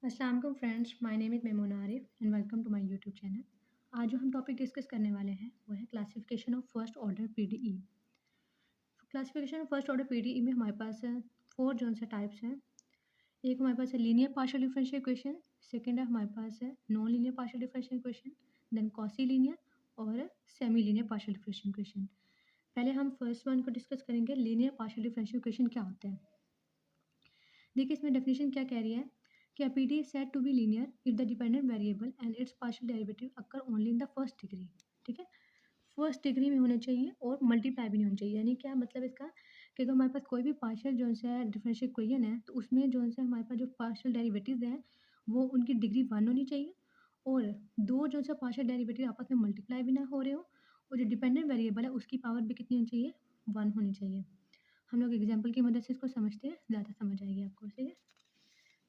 अस्सलाम वालेकुम friends, my name is Memoon Arif and welcome to my YouTube channel. आज जो हम टॉपिक डिस्कस करने वाले हैं वो है classification of first order PDE. Classification of first order PDE में हमारे पास फोर जो से टाइप्स हैं। एक हमारे पास है linear partial differential equation, second है हमारे पास है non linear partial differential equation, then quasi linear और semi linear partial differential equation. पहले हम फर्स्ट वन को डिस्कस करेंगे, लीनियर पार्शियल डिफरेंशियल इक्वेशन क्या होता है। देखिए इसमें डेफिनेशन क्या कह रही है कि PD is said to be linear if the dependent variable and its partial derivative occur only in the first degree। ठीक है, फर्स्ट डिग्री में होने चाहिए और मल्टीप्लाई भी नहीं होनी चाहिए। यानी क्या मतलब इसका कि अगर हमारे पास कोई भी पार्शियल जो है डिफरेंशियल इक्वेशन है तो उसमें जो है हमारे पास जो पार्शियल डेरिवेटिव्स हैं वो उनकी डिग्री 1 होनी चाहिए और दो जो है पार्शियल डेरिवेटिव आपस में मल्टीप्लाई भी ना हो रहे हो और जो डिपेंडेंट वेरिएबल है उसकी पावर भी कितनी होनी चाहिए, 1 होनी चाहिए। हम लोग एग्जाम्पल की मदद से इसको समझते हैं, ज़्यादा समझ आएगी आपको। ठीक है,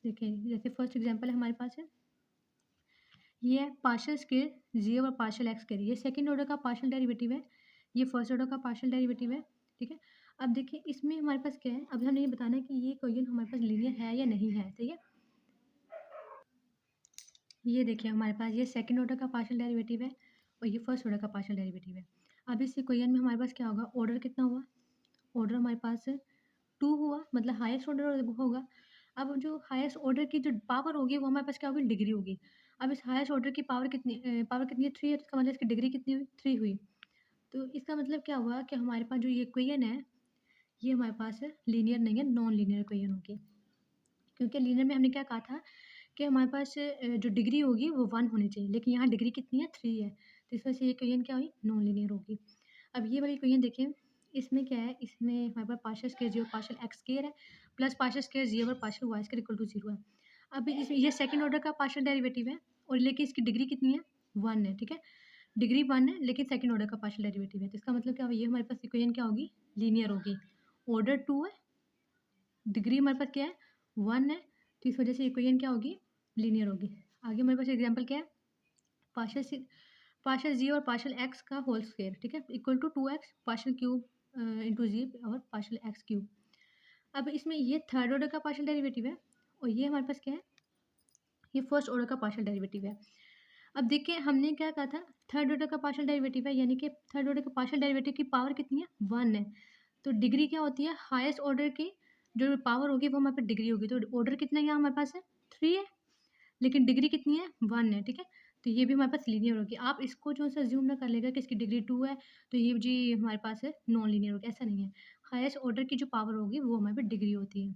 देखिए जैसे फर्स्ट एग्जांपल है हमारे पास है, ये है पार्शियल स्क्वायर जी और पार्शियल एक्स स्क्वायर। ये सेकंड ऑर्डर का पार्शियल डेरिवेटिव है, ये फर्स्ट ऑर्डर का पार्शियल डेरिवेटिव है। ठीक है, अब देखिए इसमें हमारे पास क्या है, अब हमें ये बताना है कि ये इक्वेशन हमारे पास लीनियर है या नहीं है। ठीक है, ये देखिए हमारे पास ये सेकंड ऑर्डर का पार्शियल डेरिवेटिव है और ये फर्स्ट ऑर्डर का पार्शियल डेरिवेटिव है। अब इस इक्वेशन में हमारे पास क्या होगा, ऑर्डर कितना हुआ, ऑर्डर हमारे पास 2 हुआ, मतलब हाईएस्ट ऑर्डर होगा। अब जो हाईएस्ट ऑर्डर की जो पावर होगी वो हमारे पास क्या होगी, डिग्री होगी। अब इस हाईएस्ट ऑर्डर की पावर कितनी है, 3 है, तो इसका मतलब इसकी डिग्री कितनी हुई, 3 हुई। तो इसका मतलब क्या हुआ कि हमारे पास जो ये इक्वेशन है ये हमारे पास लीनियर नहीं है, नॉन लीनियर इक्वेशन होगी। क्योंकि लीनियर में हमने क्या कहा था कि हमारे पास जो डिग्री होगी वो 1 होनी चाहिए, लेकिन यहाँ डिग्री कितनी है, 3 है। तो इस वजह से ये इक्वेशन क्या हुई, नॉन लीनियर होगी। अब ये वाली इक्वेशन देखिए, इसमें क्या है, इसमें हमारे पास partial square 0 partial x square है प्लस पार्शियल स्क्वायर 0 और partial y square equal to 0 है। अब इसमें ये सेकंड ऑर्डर का पार्शियल डेरिवेटिव है और लेकिन इसकी डिग्री कितनी है, 1 है। ठीक है, डिग्री 1 है लेकिन सेकंड ऑर्डर का पार्शियल डेरिवेटिव है, तो इसका मतलब क्या होगा, ये हमारे पास इक्वेशन क्या होगी, लीनियर होगी। ऑर्डर 2 है, डिग्री हमारे पास क्या है, 1 है, तो इस वजह से इक्वेशन क्या होगी, लीनियर होगी। आगे हमारे पास एग्जाम्पल क्या है, पार्शियल जी और पार्शियल एक्स का होल स्क्वायर। ठीक है, equal to 2x partial cube into z और पार्शियल एक्स क्यूब। अब इसमें ये थर्ड ऑर्डर का पार्शियल डेरिवेटिव है और ये हमारे पास क्या है, ये फर्स्ट ऑर्डर का पार्शियल डेरिवेटिव है। अब देखिए हमने क्या कहा था, थर्ड ऑर्डर का पार्शियल डेरिवेटिव है, यानी कि थर्ड ऑर्डर का पार्शियल डेरिवेटिव की पावर कितनी है, 1 है। तो डिग्री क्या होती है, हाईएस्ट ऑर्डर की जो पावर होगी वो हमारे पास डिग्री होगी। तो ऑर्डर कितना यहाँ हमारे पास है, 3 है, लेकिन डिग्री कितनी है, 1 है। ठीक है, तो ये भी हमारे पास लीनियर होगी। आप इसको जो है अज़्यूम ना कर लेगा कि इसकी डिग्री 2 है तो ये जी हमारे पास है नॉन लीनियर होगी, ऐसा नहीं है। हाईएस्ट ऑर्डर की जो पावर होगी वो हमारे पास डिग्री होती है।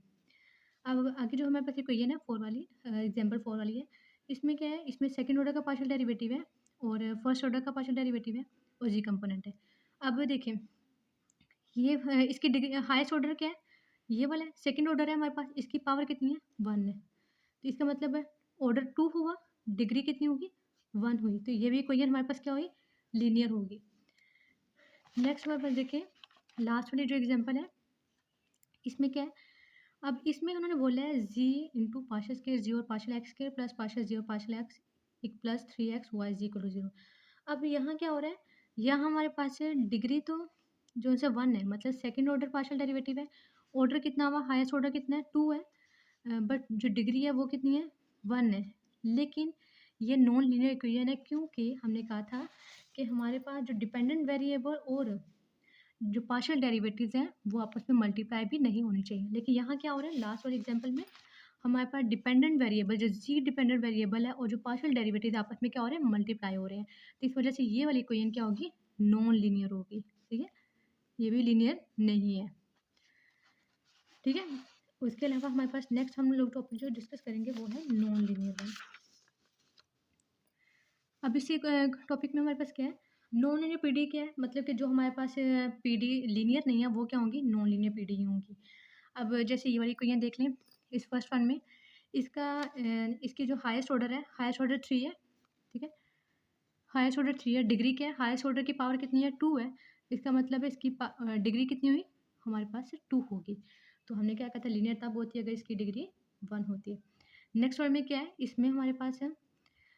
अब आगे जो हमारे पास इक्वेशन है 4 वाली, एग्जांपल 4 वाली है। इसमें क्या है, इसमें सेकंड ऑर्डर का पार्शियल डेरिवेटिव है और फर्स्ट ऑर्डर का पार्शियल डेरिवेटिव है और जी कंपोनेंट है। अब देखिए ये इसकी डिग्री हाईएस्ट ऑर्डर क्या है, ये वाला है, सेकंड ऑर्डर है हमारे पास, इसकी पावर कितनी है, 1 है। तो इसका मतलब है ऑर्डर 2 हुआ, डिग्री कितनी होगी, 1 हुई। तो ये भी इक्वेशन हमारे पास क्या हुई, लीनियर होगी। नेक्स्ट हमारे पास देखिए लास्ट वाली जो एग्जांपल है, इसमें क्या है, अब इसमें उन्होंने बोला है z into partial square z और partial x square plus partial z और पार्शियल एक्स एक plus 3x y z equal to 0। अब यहाँ क्या हो रहा है, यहाँ हमारे पास है डिग्री तो जो है 1 है, मतलब सेकंड ऑर्डर पार्शियल डेरिवेटिव है। ऑर्डर कितना हुआ, हाईएस्ट ऑर्डर कितना है, 2 है, बट जो डिग्री है वो कितनी है, 1 है। लेकिन ये नॉन लीनियर इक्वेशन है, क्योंकि हमने कहा था कि हमारे पास जो डिपेंडेंट वेरिएबल और जो पार्शियल डेरिवेटिव्स हैं वो आपस में मल्टीप्लाई भी नहीं होने चाहिए। लेकिन यहाँ क्या हो रहा है, लास्ट वाले एग्जांपल में हमारे पास डिपेंडेंट वेरिएबल जो जी डिपेंडेंट वेरिएबल है और जो पार्शियल डेरिवेटिव आपस में क्या हो रहे हैं, मल्टीप्लाई हो रहे हैं। तो इस वजह से ये वाली इक्वेशन क्या होगी, नॉन लीनियर होगी। ठीक है, ये भी लीनियर नहीं है। ठीक है, उसके अलावा हमारे पास नेक्स्ट हम लोग टॉपिक जो डिस्कस करेंगे वो है नॉन लीनियर वन। अब इसी टॉपिक में हमारे पास क्या है, नॉन लीनियर पीडी क्या है, मतलब कि जो हमारे पास पीडी लीनियर नहीं है वो क्या होंगी, नॉन लीनियर पीडी ही होंगी। अब जैसे ये वाली इक्वेशन देख लें, इस फर्स्ट वन में इसका इसकी जो हाईएस्ट ऑर्डर है, हाईएस्ट ऑर्डर 3 है। ठीक है, हाईएस्ट ऑर्डर 3 है, डिग्री क्या है, हाईएस्ट ऑर्डर की पावर कितनी है, 2 है। इसका मतलब है इसकी डिग्री कितनी हुई, हमारे पास 2 होगी। तो हमने क्या कहा था, लीनियर तब होती है अगर इसकी डिग्री 1 होती है। नेक्स्ट वन में क्या है, इसमें हमारे पास है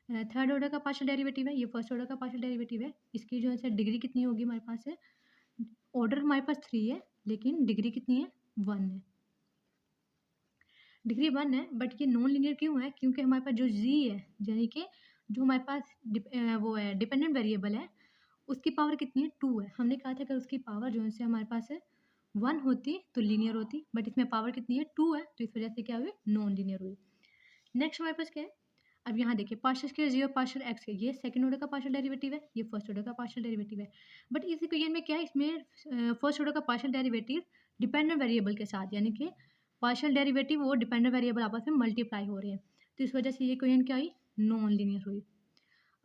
थर्ड ऑर्डर का पार्शियल डेरिवेटिव है, ये फर्स्ट ऑर्डर का पार्शियल डेरिवेटिव है। इसकी जो है डिग्री कितनी होगी, हमारे पास है ऑर्डर हमारे पास 3 है लेकिन डिग्री कितनी है, 1 है। डिग्री 1 है, बट ये नॉन लीनियर क्यों है? क्योंकि हमारे पास जो जी है, यानी कि जो हमारे पास वो है डिपेंडेंट वेरिएबल है, उसकी पावर कितनी है? 2 है। हमने कहा था कि उसकी पावर जो है हमारे पास है 1 होती तो लीनियर होती, बट इसमें पावर कितनी है? 2 है, तो इस वजह से क्या हुई? नॉन लीनियर हुई। नेक्स्ट हमारे पास क्या है? अब यहाँ देखिए पार्शियल स्क्वायर 0 पार्शियल एक्स है, ये सेकंड ऑर्डर का पार्शियल डेरिवेटिव है, ये फर्स्ट ऑर्डर का पार्शियल डेरिवेटिव है। बट इस इक्वेशन में क्या है? इसमें फर्स्ट ऑर्डर का पार्शियल डेरिवेटिव डिपेंडेंट वेरिएबल के साथ, यानी कि पार्शियल डेरिवेटिव और डिपेंडेंट वेरिएबल आपस में मल्टीप्लाई हो रहे हैं, तो इस वजह से ये इक्वेशन क्या हुई? नॉन लीनियर हुई।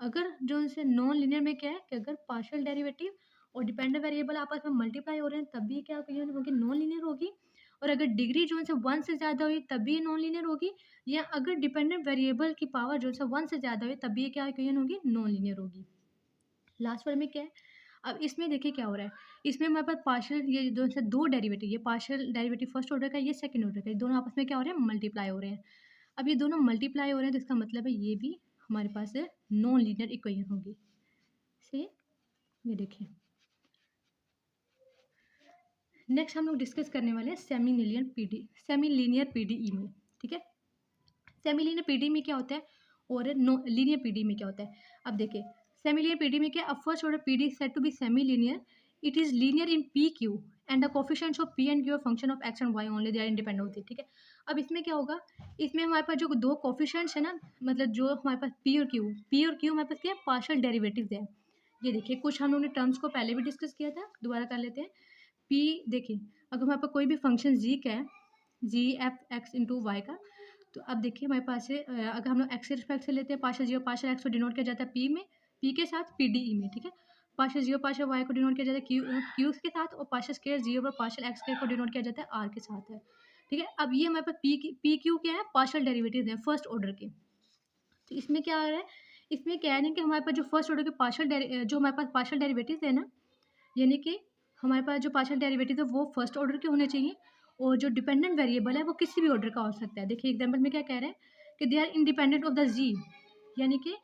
अगर जो इनसे नॉन लीनियर में क्या है कि अगर पार्शियल डेरिवेटिव और डिपेंडेंट वेरिएबल आपस में मल्टीप्लाई हो रहे हैं तब भी क्या होगी? नॉन लीनियर होगी। और अगर डिग्री जो है 1 से ज़्यादा हुई तब भी नॉन लीनियर होगी, या अगर डिपेंडेंट वेरिएबल की पावर जो है 1 से ज़्यादा हुई तब भी क्या इक्वेशन होगी? नॉन लीनियर होगी। लास्ट वाले में क्या है? अब इसमें देखिए क्या हो रहा है, इसमें हमारे पास पार्शियल ये जो है 2 डेरिवेटिव, ये पार्शियल डेरिवेटिव फर्स्ट ऑर्डर का, ये सेकंड ऑर्डर का, ये दोनों आपस में क्या हो रहे हैं? मल्टीप्लाई हो रहे हैं। अब ये दोनों मल्टीप्लाई हो रहे हैं तो इसका मतलब है ये भी हमारे पास नॉन लीनियर इक्वेशन होगी। सही है? ये देखिए नेक्स्ट हम लोग डिस्कस करने वाले हैं सेमी लीनियर पीडीई में। ठीक है, सेमी लीनियर पीडीई में क्या होता है और लीनियर पीडीई में क्या होता है? अब देखिए सेमी लीनियर पीडीई में क्या, first order PDE said to be semi linear, it is linear in p q and the coefficients of p and q function of x and y only, they are independent होती है। ठीक है, अब इसमें क्या होगा, इसमें हमारे पास जो दो कोफिशिएंट्स है ना, मतलब जो हमारे पास पी और क्यू हमारे पास क्या है? पार्शियल डेरिवेटिव्स है। ये देखिए कुछ हम लोगों ने टर्म्स को पहले भी डिस्कस किया था, दोबारा कर लेते हैं। पी देखिए अगर हमारे पास कोई भी फंक्शन जी का है, जी एफ एक्स इंटू वाई का, तो अब देखिए हमारे पास है अगर हम लोग एक्स के रिस्पेक्ट से लेते हैं पार्शियल जीरो पार्शियल एक्स को डिनोट किया जाता है पी में, पी के साथ पी डी ई में। ठीक है, पार्शियल जीरो पार्शियल वाई को डिनोट किया जाता है क्यू के साथ, और पार्शियल स्क्वायर जीरो पर पार्शियल एक्स को डिनोट किया जाता है आर के साथ है। ठीक है, अब ये हमारे पास पी क्यू क्या है? पार्शियल डेरिवेटिव है फर्स्ट ऑर्डर के। तो इसमें क्या आ रहा है, इसमें क्या है कि हमारे पास जो फर्स्ट ऑर्डर के जो हमारे पास पार्शियल डेरिवेटिव है ना, यानी कि हमारे पास जो पार्शियल डेरिवेटिव है वो फर्स्ट ऑर्डर के होने चाहिए, और जो डिपेंडेंट वेरिएबल है वो किसी भी ऑर्डर का हो सकता है। देखिए एग्जांपल में क्या कह रहे हैं कि they are independent of the z, यानी कि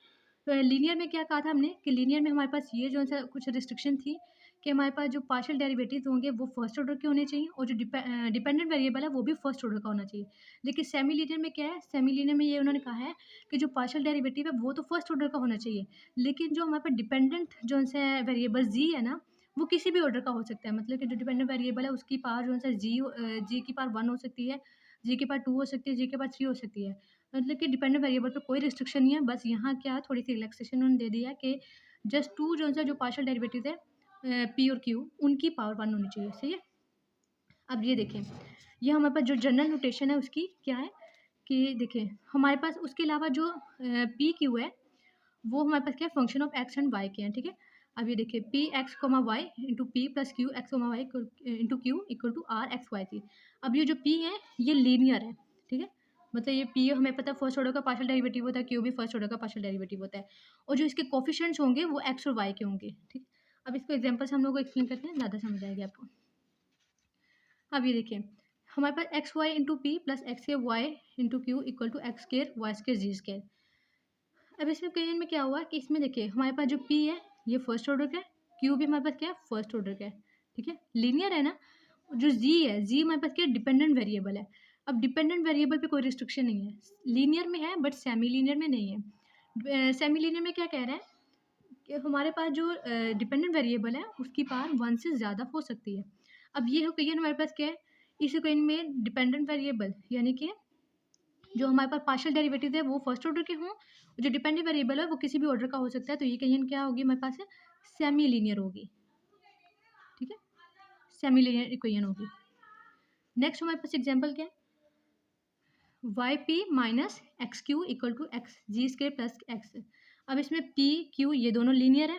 लीनियर में क्या कहा था हमने कि लीनियर में हमारे पास ये जो है कुछ रिस्ट्रिक्शन थी कि हमारे पास जो पार्शियल डेरिवेटिव होंगे वो फर्स्ट ऑर्डर के होने चाहिए, और जो डिपेंडेंट वेरिएबल है वो भी फर्स्ट ऑर्डर का होना चाहिए। लेकिन सेमी लीनियर में क्या है, सेमी लीनियर में ये उन्होंने कहा है कि जो पार्शियल डेरिवेटिव है वो तो फर्स्ट ऑर्डर का होना चाहिए, लेकिन जो हमारे पास डिपेंडेंट जो है वेरिएबल जी है ना, वो किसी भी ऑर्डर का हो सकता है। मतलब कि जो डिपेंडेंट वेरिएबल है उसकी पावर जो है जी की पावर 1 हो सकती है, जी की पावर 2 हो सकती है, जी की पावर 3 हो सकती है। मतलब कि डिपेंडेंट वेरिएबल पे कोई रिस्ट्रिक्शन नहीं है, बस यहाँ क्या थोड़ी सी रिलैक्सेशन उन्होंने दे दिया कि जस्ट टू जो पार्शियल डेरिवेटिव है पी और क्यू, उनकी पावर 1 होनी चाहिए। सही है, अब ये देखें ये हमारे पास जो जनरल नोटेशन है उसकी क्या है कि देखिए हमारे पास उसके अलावा जो पी क्यू है वो हमारे पास क्या है? Function of x and y के हैं। ठीक है, अब ये देखिए p x comma y into p plus q x comma y into q equal to r x y थी। अब ये जो पी है ये लीनियर है। ठीक है, मतलब ये पी हमें पता है फर्स्ट ऑर्डर का पार्शियल डेरिवेटिव होता है, क्यू भी फर्स्ट ऑर्डर का पार्शियल डेरिवेटिव होता है, और जो इसके कोफिशिएंट्स होंगे वो एक्स और वाई के होंगे। ठीक, अब इसको एग्जाम्पल से हम लोग एक्सप्लेन करते हैं, ज़्यादा समझ आएगी आपको। अब ये देखिए हमारे पास x y into p plus x के y into q equal to x square y square z square. अब इसमें क्वेश्चन में क्या हुआ कि इसमें देखिए हमारे पास जो P है ये फर्स्ट ऑर्डर का है, Q भी हमारे पास क्या है? फर्स्ट ऑर्डर का है। ठीक है, लीनियर है ना। जो Z है, Z हमारे पास क्या है? डिपेंडेंट वेरिएबल है। अब डिपेंडेंट वेरिएबल पे कोई रिस्ट्रिक्शन नहीं है, लीनियर में है बट सेमी लीनियर में नहीं है। सेमी लीनियर में क्या कह रहा है कि हमारे पास जो डिपेंडेंट वेरिएबल है उसकी पावर 1 से ज़्यादा हो सकती है। अब ये इक्वेशन हमारे पास क्या है, इस इक्वेशन में डिपेंडेंट वेरिएबल यानी कि जो हमारे पास पार्शियल डेरिवेटिव है वो फर्स्ट ऑर्डर के हों, जो डिपेंडेंट वेरिएबल है वो किसी भी ऑर्डर का हो सकता है, तो ये इक्वेशन क्या होगी हमारे पास है? सेमी लीनियर होगी। ठीक है, सेमी लीनियर इक्वेशन होगी। नेक्स्ट हमारे पास एग्जांपल क्या है? Y p minus x q equal to x z square plus x. अब इसमें पी क्यू ये दोनों लीनियर है।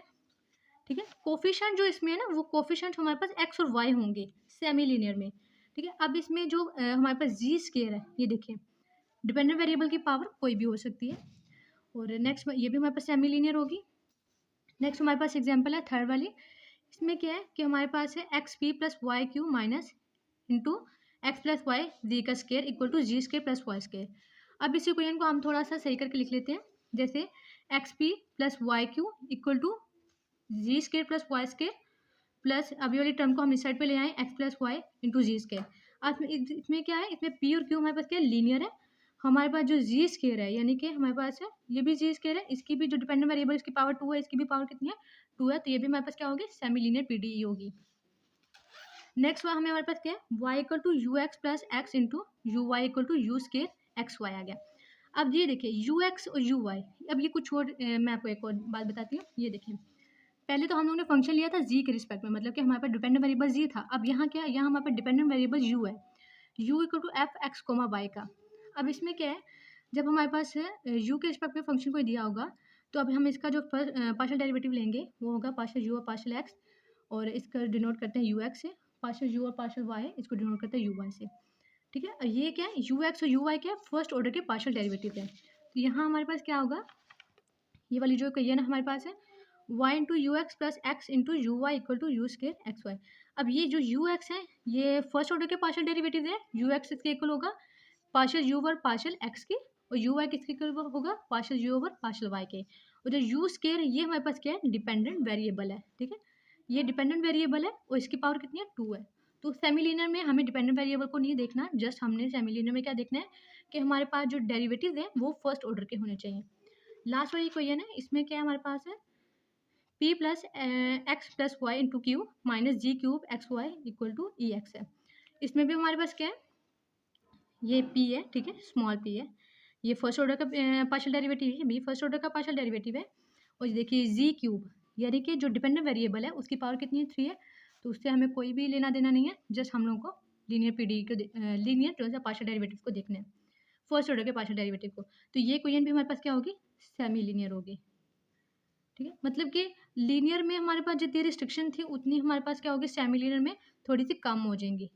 ठीक है, कोफिशिएंट जो इसमें है ना वो कोफिशिएंट हमारे पास एक्स और वाई होंगे सेमी लीनियर में। ठीक है, अब इसमें जो हमारे पास जी स्क्वायर है ये देखिए डिपेंडेंट वेरिएबल की पावर कोई भी हो सकती है, और नेक्स्ट ये भी हमारे पास सेमी लीनियर होगी। नेक्स्ट हमारे पास एग्जांपल है थर्ड वाली, इसमें क्या है कि हमारे पास है x p plus y q minus into x plus y z का square equal to z square plus y square. अब इस इक्वेशन को हम थोड़ा सा सही करके लिख लेते हैं, जैसे x p plus y q equal to z square plus y square plus अभी वाली टर्म को हम इस साइड पे ले आए एक्स प्लस वाई इंटू जी स्केयर। अब इसमें क्या है, इसमें पी और क्यू हमारे पास क्या है, लीनियर है। हमारे पास जो जी स्केयर है, यानी कि हमारे पास है ये भी जी स्केयर है, इसकी भी जो डिपेंडेंट वेरिएबल इसकी पावर 2 है, इसकी भी पावर कितनी है, 2 है, तो ये भी हमारे पास क्या होगी, सेमी लीनियर पीडीई होगी। नेक्स्ट हमें हमारे पास क्या है, y equal to u x plus x into u y equal to u square x y आ गया। अब ये देखिए यू एक्स और यू वाई, अब ये कुछ और मैं आपको एक और बात बताती हूँ। ये देखिए पहले तो हम लोगों ने फंक्शन लिया था जी के रिस्पेक्ट में, मतलब कि हमारे पास डिपेंडेंट वेरिएबल जी था। अब यहाँ क्या है, यहाँ हमारे पास डिपेंडेंट वेरिएबल यू है, u equal to f x comma y का। अब इसमें क्या है, जब हमारे पास यू के रिस्पेक्ट में फंक्शन कोई दिया होगा, तो अब हम इसका जो पार्शियल डेरिवेटिव लेंगे वो होगा पार्शियल यू और पार्शियल एक्स, और इसका डिनोट करते हैं यू एक्स से। पार्शियल यू और पार्शियल वाई इसको डिनोट करते हैं यू वाई से, ठीक है। ये क्या है, यू एक्स और यू वाई क्या है, फर्स्ट ऑर्डर के पार्शियल डेरिवेटिव है। तो यहाँ हमारे पास क्या होगा, ये वाली जो कही है ना हमारे पास है y into u x plus x into u y equal to u square x y. अब ये जो यू एक्स है ये फर्स्ट ऑर्डर के पार्शियल डेरिवेटिव है, यू एक्स इसके इक्वल होगा partial u over partial x के, और यू वाई किसके इक्वल होगा, partial u over partial y के। और जो यू स्केयर है ये हमारे पास क्या है, डिपेंडेंट वेरिएबल है, ठीक है। ये डिपेंडेंट वेरिएबल है और इसकी पावर कितनी है, 2 है। तो सेमी लीनियर में हमें डिपेंडेंट वेरिएबल को नहीं देखना, जस्ट हमने सेमी लीनियर में क्या देखना है कि हमारे पास जो डेरिवेटिव है वो फर्स्ट ऑर्डर के होने चाहिए। लास्ट वाली क्वेश्चन है, इसमें क्या हमारे पास है p plus x plus y into q minus z cube x y equal to e x है। इसमें भी हमारे पास क्या है, ये p है, ठीक है, स्मॉल p है। ये फर्स्ट ऑर्डर का पार्शियल डेरिवेटिव है, b फर्स्ट ऑर्डर का पार्शियल डेरिवेटिव है। और ये देखिए जी क्यूब, यानी कि जो डिपेंडेंट वेरिएबल है उसकी पावर कितनी है, 3 है। तो उससे हमें कोई भी लेना देना नहीं है, जस्ट हम लोग को लीनियर पीडी को लीनियर जो है पार्शियल डेरिवेटिव को देखना है, फर्स्ट ऑर्डर के पार्शियल डेरिवेटिव को। तो ये क्वेश्चन भी हमारे पास क्या होगी, सेमी लीनियर होगी, ठीक है। मतलब कि लीनियर में हमारे पास जितनी रिस्ट्रिक्शन थी उतनी हमारे पास क्या होगी, सेमी लीनियर में थोड़ी सी कम हो जाएंगी।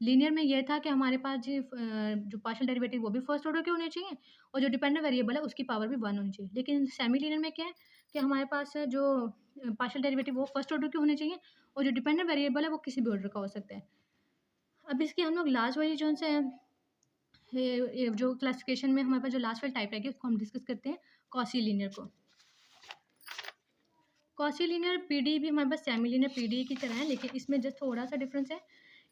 लीनियर में यह था कि हमारे पास जो पार्शियल डेरिवेटिव वो भी फर्स्ट ऑर्डर के होने चाहिए, और जो डिपेंडेंट वेरिएबल है उसकी पावर भी 1 होनी चाहिए। लेकिन सेमी लीनियर में क्या है कि हमारे पास जो पार्शियल डेरिवेटिव वो फर्स्ट ऑर्डर के होने चाहिए, और जो डिपेंडेंट वेरिएबल है वो किसी भी ऑर्डर का हो सकता है। अब इसकी हम लोग लास्ट वाली जो से ये जो क्लासिफिकेशन में हमारे पास जो लास्ट वाली टाइप रहेगी उसको हम डिस्कस करते हैं, कॉसी लीनियर को। कॉसी लीनियर पीडी भी हमारे पास सेमी लीनियर पीडी की तरह है, लेकिन इसमें जस्ट थोड़ा सा डिफरेंस है।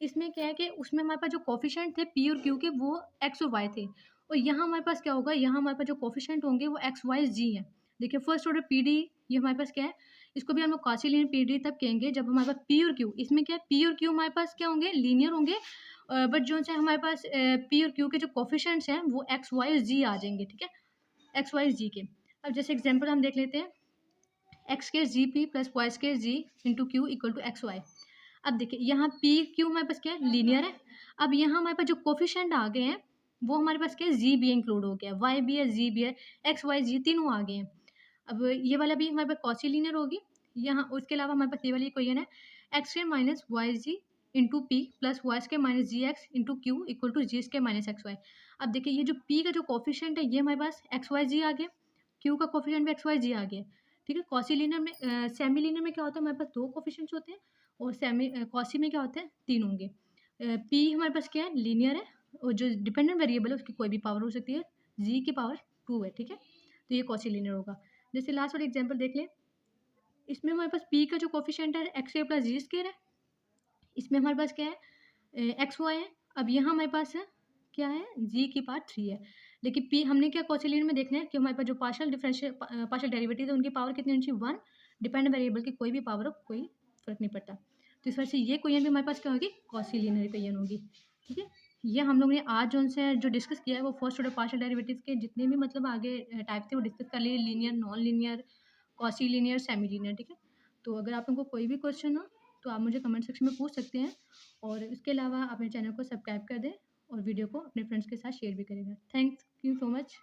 इसमें क्या है कि उसमें हमारे पास जो कोफिशिएंट थे पी और क्यू के वो एक्स और वाई थे, और यहाँ हमारे पास क्या होगा, यहाँ हमारे पास जो कोफिशिएंट होंगे वो एक्स वाई जी है। देखिए फर्स्ट ऑर्डर पीडी ये हमारे पास क्या है, इसको भी हम लोग कॉसी लीनियर पीडी तब कहेंगे जब हमारे पास पी और क्यू, इसमें क्या है पी और क्यू हमारे पास क्या होंगे, लीनियर होंगे, बट जो है हमारे पास पी और क्यू के जो कोफिशिएंट्स हैं वो एक्स वाई और जी आ जाएंगे, ठीक है, एक्स वाई जी के। अब जैसे एग्जाम्पल हम देख लेते हैं, x square z p plus y square z into q equal to x y. अब देखिए यहाँ पी क्यू हमारे पास क्या है, लीनियर है। अब यहाँ हमारे पास जो कोफिशिएंट आ गए हैं वो हमारे पास क्या है, जी भी इंक्लूड हो गया, वाई भी है, जी भी है, एक्स वाई जी तीनों आ गए हैं। अब ये वाला भी हमारे पास कॉसी लीनियर होगी। यहाँ उसके अलावा हमारे पास ये वाली इक्वेशन है, x square minus y z into p plus y square minus z x into q equal to z square minus x y. अब देखिए ये जो पी का जो कॉफिशिएंट है ये हमारे पास एक्स वाई जी आ गया, क्यू का कॉफिशिएंट भी एक्स वाई जी आ गया, ठीक है। कॉसी लीनियर में सेमी लीनियर में क्या होता है, हमारे पास 2 कोफिशिएंट्स होते हैं, और सेमी कॉसी में क्या होते हैं, 3 होंगे। पी हमारे पास क्या है, लीनियर है, और जो डिपेंडेंट वेरिएबल है उसकी कोई भी पावर हो सकती है, जी की पावर 2 है, ठीक है। तो ये कॉसी लीनियर होगा। जैसे लास्ट वाला एग्जांपल देख लें, इसमें हमारे पास पी का जो कोफिशिएंट है एक्स स्क्वायर प्लस जी स्क्वायर है, इसमें हमारे पास क्या है, एक्स वाई है। अब यहाँ हमारे पास है क्या है, जी की पावर 3 है। लेकिन पी हमने क्या कॉची लीनियर में देखना है कि हमारे पास जो पार्शियल डेरिवेटिव है उनकी पावर कितनी होनी चाहिए, 1। डिपेंडेंट वेरिएबल की कोई भी पावर हो कोई फर्क नहीं पड़ता। तो इस वजह से ये क्वेश्चन भी हमारे पास क्या होगी, कॉसी लीनियर क्वेश्चन होगी, ठीक है। ये हम लोग ने आज जो उनसे जो डिस्कस किया है वो फर्स्ट ऑर्डर पार्शियल डेरिवेटिव के जितने भी मतलब आगे टाइप थे वो डिस्कस कर लिए, linear, non linear, quasi linear, semi linear, ठीक है। तो अगर आप लोगों को कोई भी क्वेश्चन हो तो आप मुझे कमेंट सेक्शन में पूछ सकते हैं, और इसके अलावा आप मेरे चैनल को सब्सक्राइब कर दें और वीडियो को अपने फ्रेंड्स के साथ शेयर भी करेगा। Thank you so much.